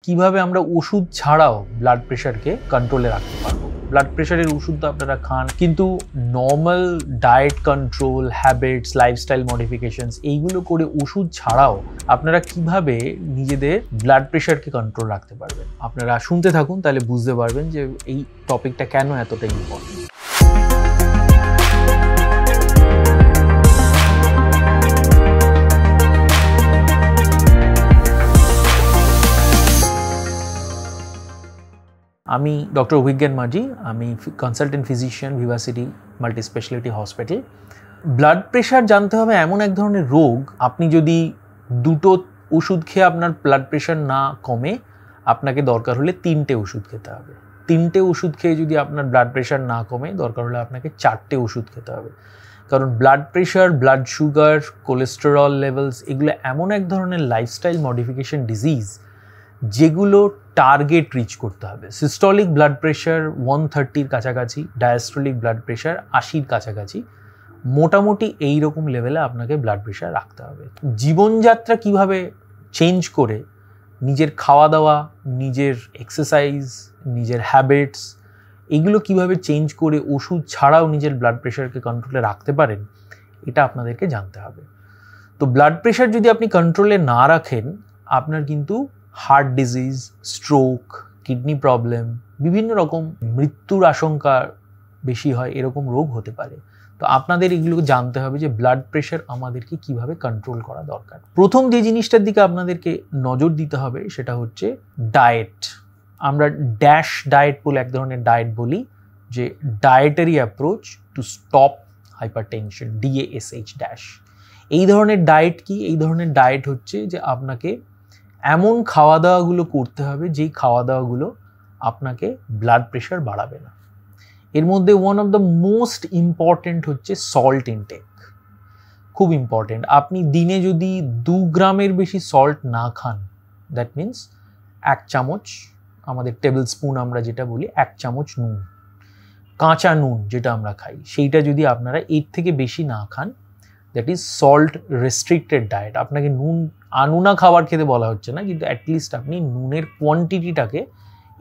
কিভাবে আমরা ওষুধ ছাড়াও ব্লাড প্রেশারকে কন্ট্রোলে রাখতে পারবো। ব্লাড প্রেশারের ওষুধ তো আপনারা খান, কিন্তু normal diet control, habits, lifestyle modifications এইগুলো করে ওষুধ ছাড়াও আপনারা কিভাবে নিজেদের ব্লাড প্রেশারকে কন্ট্রোল রাখতে পারবেন। আপনারা শুনতে থাকুন, তাহলে বুঝতে পারবেন যে এই টপিকটা কেন এতটা ইম্পর্টেন্ট। আমি ডক্টর অভিজ্ঞান মাঝি, আমি consultant physician, Vivacity multi speciality hospital. Blood pressure জানতে হবে এমন এক ধরনের রোগ, আপনি যদি দুটো ওষুধ খেয়ে আপনার ব্লাড প্রেশার না কমে, আপনাকে দরকার হলে 3টে ওষুধ খেতে হবে। 3টে ওষুধ খেয়ে যদি আপনার ব্লাড প্রেশার না কমে, দরকার হলে আপনাকে 4টে ওষুধ খেতে হবে। কারণ blood pressure, blood sugar, cholesterol levels এগুলো এমন এক ধরনের লাইফস্টাইল মডিফিকেশন ডিজিজ যেগুলো টার্গেট রিচ করতে হবে। সিস্টলিক ব্লাড প্রেশার 130-র কাছাকাছি, ডায়াস্টলিক ব্লাড প্রেশার 80-র কাছাকাছি, মোটামুটি এই রকম লেভেলে আপনাকে ব্লাড প্রেশার রাখতে হবে। জীবনযাত্রা কিভাবে চেঞ্জ করে নিজের খাওয়া দাওয়া, নিজের এক্সারসাইজ, নিজের হ্যাবিটস এগুলো কিভাবে চেঞ্জ করে ওষুধ ছাড়াও নিজের ব্লাড প্রেশারকে কন্ট্রোলে রাখতে পারেন, এটা আপনাদেরকে জানতে হবে। তো ব্লাড প্রেশার যদি আপনি কন্ট্রোলে না রাখেন, আপনার কিন্তু heart disease, stroke, kidney problem, বিভিন্ন রকম মৃত্যুর আশঙ্কা বেশি হয়, এরকম রোগ হতে পারে। তো আপনাদের এগুলো জানতে হবে যে ব্লাড প্রেশার আমাদেরকে কিভাবে কন্ট্রোল করা দরকার। প্রথম যে জিনিসটার দিকে আপনাদেরকে নজর দিতে হবে সেটা হচ্ছে ডায়েট। আমরা ড্যাশ ডায়েট বলে এক ধরনের ডায়েট বলি, যে dietary approach to stop hypertension, DASH dash. এই ধরনের ডায়েট কি? এই ধরনের ডায়েট হচ্ছে যে আপনাকে এমন খাওয়া দাওয়াগুলো করতে হবে যেই খাওয়া দাওয়াগুলো আপনাকে ব্লাড প্রেশার বাড়াবে না। এর মধ্যে one of the most important হচ্ছে সল্ট ইনটেক। খুব ইম্পর্টেন্ট। আপনি দিনে যদি 2 গ্রামের বেশি সল্ট না খান, দ্যাট মিনস 1 চামচ, আমাদের টেবিল স্পুন আমরা যেটা বলি, 1 চামচ নুন, কাঁচা নুন যেটা আমরা খাই, সেইটা যদি আপনারা এর থেকে বেশি না খান, that is salt restricted diet. আপনাকে নুন আনুনা খাবার খেতে বলা হচ্ছে না, কিন্তু অ্যাটলিস্ট আপনি নুনের কোয়ান্টিটিটাকে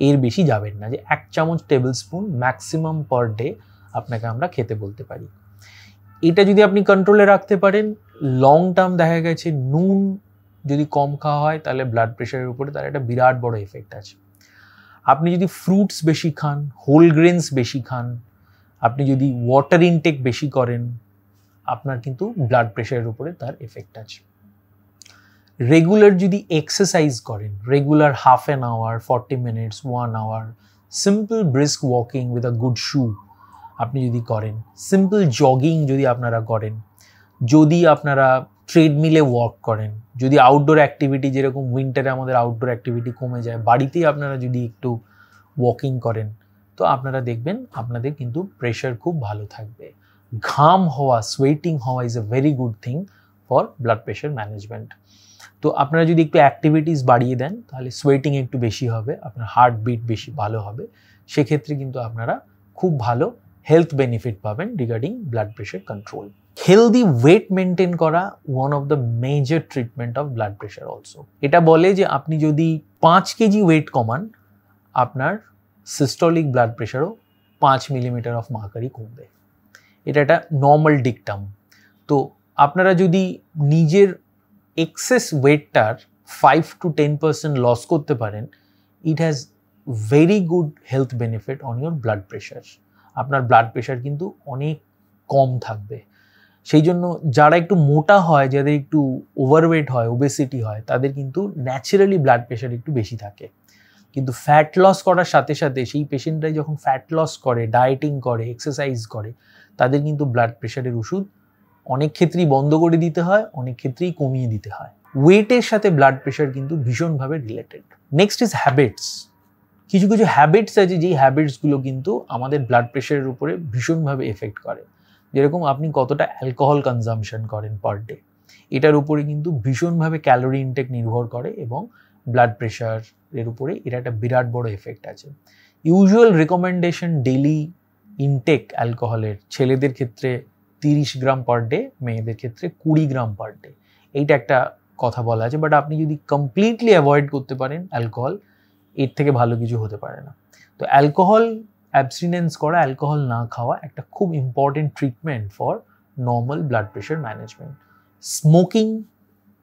এর বেশি যাবেন না, যে 1 চামচ table spoon maximum per day আপনাকে আমরা খেতে বলতে পারি। এটা যদি আপনি কন্ট্রোলে রাখতে পারেন, লং টার্ম দেখা গেছে নুন যদি কম খাওয়া হয় তাহলে ব্লাড প্রেশারের উপরে তার একটা বিরাট বড় এফেক্ট আছে। আপনি যদি ফ্রুটস বেশি খান, হোল গ্রেনস বেশি খান, আপনি যদি ওয়াটার ইনটেক বেশি করেন, আপনার কিন্তু ব্লাড প্রেশারের উপরে তার এফেক্ট আছে। রেগুলার যদি এক্সারসাইজ করেন, regular half an hour, 40 minutes, 1 hour, simple brisk walking with a good shoe আপনি যদি করেন, সিম্পল জগিং যদি আপনারা করেন, যদি আপনারা ট্রেডমিলে ওয়াক করেন, যদি আউটডোর অ্যাক্টিভিটি, যেরকম উইন্টারে আমাদের আউটডোর অ্যাক্টিভিটি কমে যায়, বাড়িতেই আপনারা যদি একটু ওয়াকিং করেন, তো আপনারা দেখবেন আপনাদের কিন্তু প্রেশার খুব ভালো থাকবে। ঘাম হওয়া, সোয়েটিং হওয়া is a very good thing for blood pressure management. তো আপনারা যদি একটু অ্যাক্টিভিটিস বাড়িয়ে দেন, তাহলে সোয়েটিং একটু বেশি হবে, আপনার হার্টবিট বেশি ভালো হবে, সেক্ষেত্রে কিন্তু আপনারা খুব ভালো হেলথ বেনিফিট পাবেন regarding blood pressure control. Healthy weight maintain করা one of the major treatment of blood pressure also. এটা বলে যে আপনি যদি 5 কেজি ওয়েট কমান, আপনার সিস্টলিক ব্লাড প্রেশারও 5 মিলিমিটার অফ মার্কারি কমবে। এটা একটা নর্মাল ডিকটাম। তো আপনারা যদি নিজের এক্সেস ওয়েটটার 5 to 10% লস করতে পারেন, it has very good health benefit on your blood pressure. আপনার ব্লাড প্রেশার কিন্তু অনেক কম থাকবে। সেই জন্য যারা একটু মোটা হয়, যাদের একটু ওভারওয়েট হয়, ওবেসিটি হয়, তাদের কিন্তু ন্যাচারালি ব্লাড প্রেশার একটু বেশি থাকে। কিন্তু ফ্যাট লস করার সাথে সাথে সেই পেশেন্টরাই যখন ফ্যাট লস করে, ডায়েটিং করে, এক্সারসাইজ করে, তাদের কিন্তু ব্লাড প্রেশারের ওষুধ অনেক ক্ষেত্রেই বন্ধ করে দিতে হয়, অনেক ক্ষেত্রেই কমিয়ে দিতে হয়। ওয়েটের সাথে ব্লাড প্রেশার কিন্তু ভীষণভাবে রিলেটেড। Next is habits. কিছু কিছু হ্যাবিটস আছে, যেই হ্যাবিটসগুলো কিন্তু আমাদের ব্লাড প্রেশারের উপরে ভীষণভাবে এফেক্ট করে। যেরকম আপনি কতটা অ্যালকোহল কনজাম্পশন করেন পার ডে, এটার উপরে কিন্তু ভীষণভাবে ক্যালোরি ইনটেক নির্ভর করে, এবং ব্লাড প্রেশারের উপরে এটা একটা বিরাট বড় এফেক্ট আছে। ইউজুয়াল রিকমেন্ডেশন ডেইলি ইনটেক অ্যালকোহলের ছেলেদের ক্ষেত্রে 30 গ্রাম পার ডে, মেয়েদের ক্ষেত্রে 20 গ্রাম পার ডে, এইটা একটা কথা বলা আছে। বাট আপনি যদি কমপ্লিটলি অ্যাভয়েড করতে পারেন অ্যালকোহল, এর থেকে ভালো কিছু হতে পারে না। তো অ্যালকোহল অ্যাবস্টিনেন্স করা, অ্যালকোহল না খাওয়া একটা খুব important treatment for normal blood pressure management. Smoking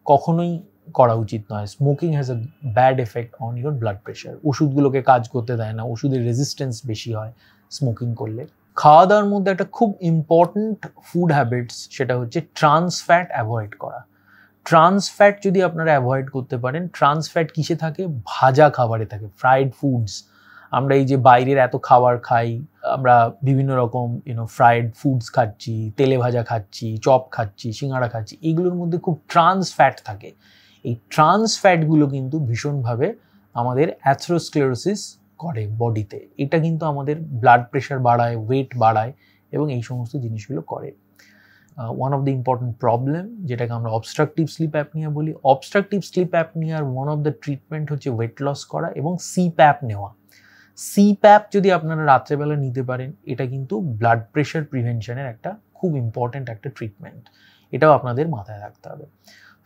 কখনোই করা উচিত নয়। Smoking has a bad effect on your blood pressure. ওষুধগুলোকে কাজ করতে দেয় না, ওষুধের রেজিস্ট্যান্স বেশি হয় স্মোকিং করলে। খাওয়া দাওয়ার মধ্যে একটা খুব ইম্পর্ট্যান্ট ফুড হ্যাবিটস, সেটা হচ্ছে ট্রান্স ফ্যাট অ্যাভয়েড করা। ট্রান্স ফ্যাট যদি আপনারা অ্যাভয়েড করতে পারেন, ট্রান্স ফ্যাট কিসে থাকে? ভাজা খাবারে থাকে, ফ্রাইড ফুডস। আমরা এই যে বাইরের এত খাবার খাই, আমরা বিভিন্ন রকম ফ্রাইড ফুডস খাচ্ছি, তেলে ভাজা খাচ্ছি, চপ খাচ্ছি, সিঙ্গাড়া খাচ্ছি, এগুলোর মধ্যে খুব ট্রান্স ফ্যাট থাকে। এই ট্রান্স ফ্যাটগুলো কিন্তু ভীষণভাবে আমাদের অ্যাথেরোস্ক্লেরোসিস করে বডিতে। এটা কিন্তু আমাদের ব্লাড প্রেশার বাড়ায়, ওয়েট বাড়ায় এবং এই সমস্ত জিনিসগুলো করে। One of the important problem, যেটাকে আমরা অবস্ট্রাকটিভ স্লিপ অ্যাপনিয়া বলি, অবস্ট্রাকটিভ স্লিপ অ্যাপনিয়ার ওয়ান অফ দ্য ট্রিটমেন্ট হচ্ছে ওয়েট লস করা এবং সিপ্যাপ নেওয়া। সিপ্যাপ যদি আপনারা রাত্রেবেলা নিতে পারেন, এটা কিন্তু ব্লাড প্রেশার প্রিভেনশনের একটা খুব ইম্পর্টেন্ট একটা ট্রিটমেন্ট। এটাও আপনাদের মাথায় রাখতে হবে।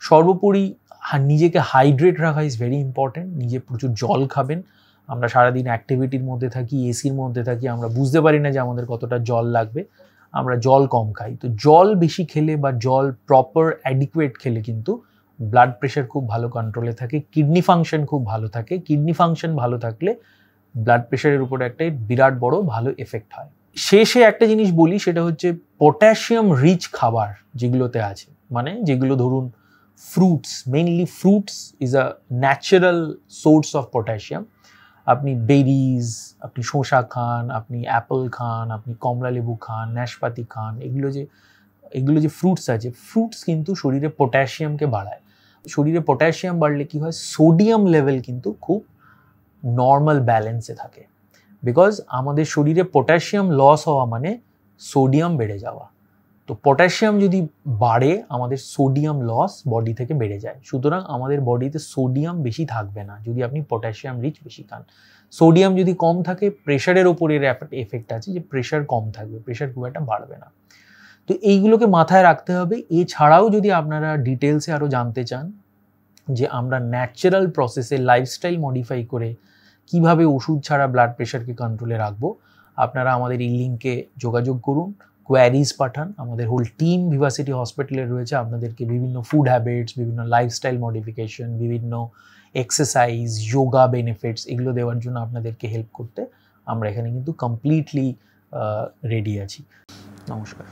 সর্বোপরি নিজেকে হাইড্রেট রাখা ইজ ভেরি ইম্পর্টেন্ট। নিজে প্রচুর জল খাবেন। আমরা সারাদিন অ্যাক্টিভিটির মধ্যে থাকি, এসির মধ্যে থাকি, আমরা বুঝতে পারি না যে আমাদের কতটা জল লাগবে, আমরা জল কম খাই। তো জল বেশি খেলে বা জল প্রপার অ্যাডিকুয়েট খেলে কিন্তু ব্লাড প্রেশার খুব ভালো কন্ট্রোলে থাকে, কিডনি ফাংশন খুব ভালো থাকে। কিডনি ফাংশন ভালো থাকলে ব্লাড প্রেশারের উপরে একটা বিরাট বড় ভালো এফেক্ট হয়। শেষে একটা জিনিস বলি, সেটা হচ্ছে পটাশিয়াম রিচ খাবার যেগুলোতে আছে, মানে যেগুলো ধরুন fruits, mainly fruits is a natural source of potassium. আপনি বেরিজ, আপনি শসা খান, আপনি অ্যাপল খান, আপনি কমলা লেবু খান, নাশপাতি খান, এগুলো যে ফ্রুটস আছে, ফ্রুটস কিন্তু শরীরে পটাশিয়ামকে বাড়ায়। শরীরে পটাশিয়াম বাড়লে কি হয়? সোডিয়াম লেভেল কিন্তু খুব নর্মাল ব্যালেন্সে থাকে। বিকজ আমাদের শরীরে পটাশিয়াম লস হওয়া মানে সোডিয়াম বেড়ে যাওয়া। তো পটাশিয়াম যদি বাড়ে, আমাদের সোডিয়াম লস বডি থেকে বেড়ে যায়। সুতরাং আমাদের বডিতে সোডিয়াম বেশি থাকবে না যদি আপনি পটাশিয়াম রিচ বেশি খান। সোডিয়াম যদি কম থাকে, প্রেশারের ওপর এর এফেক্ট আছে যে প্রেশার কম থাকবে, প্রেশার খুব একটা বাড়বে না। তো এইগুলোকে মাথায় রাখতে হবে। এছাড়াও যদি আপনারা ডিটেলসে আরও জানতে চান যে আমরা ন্যাচারাল প্রসেসে লাইফস্টাইল মডিফাই করে কিভাবে ওষুধ ছাড়া ব্লাড প্রেশারকে কন্ট্রোলে রাখবো, আপনারা আমাদের এই লিঙ্কে যোগাযোগ করুন, কোয়ারিজ পাঠান। আমাদের হোল টিম ভিভাসিটি হসপিটালে রয়েছে, আপনাদেরকে বিভিন্ন ফুড হ্যাবিটস, বিভিন্ন লাইফস্টাইল মডিফিকেশন, বিভিন্ন এক্সারসাইজ, যোগা বেনিফিটস, এগুলো দেওয়ার জন্য আপনাদেরকে হেল্প করতে আমরা এখানে কিন্তু কমপ্লিটলি রেডি আছি। নমস্কার।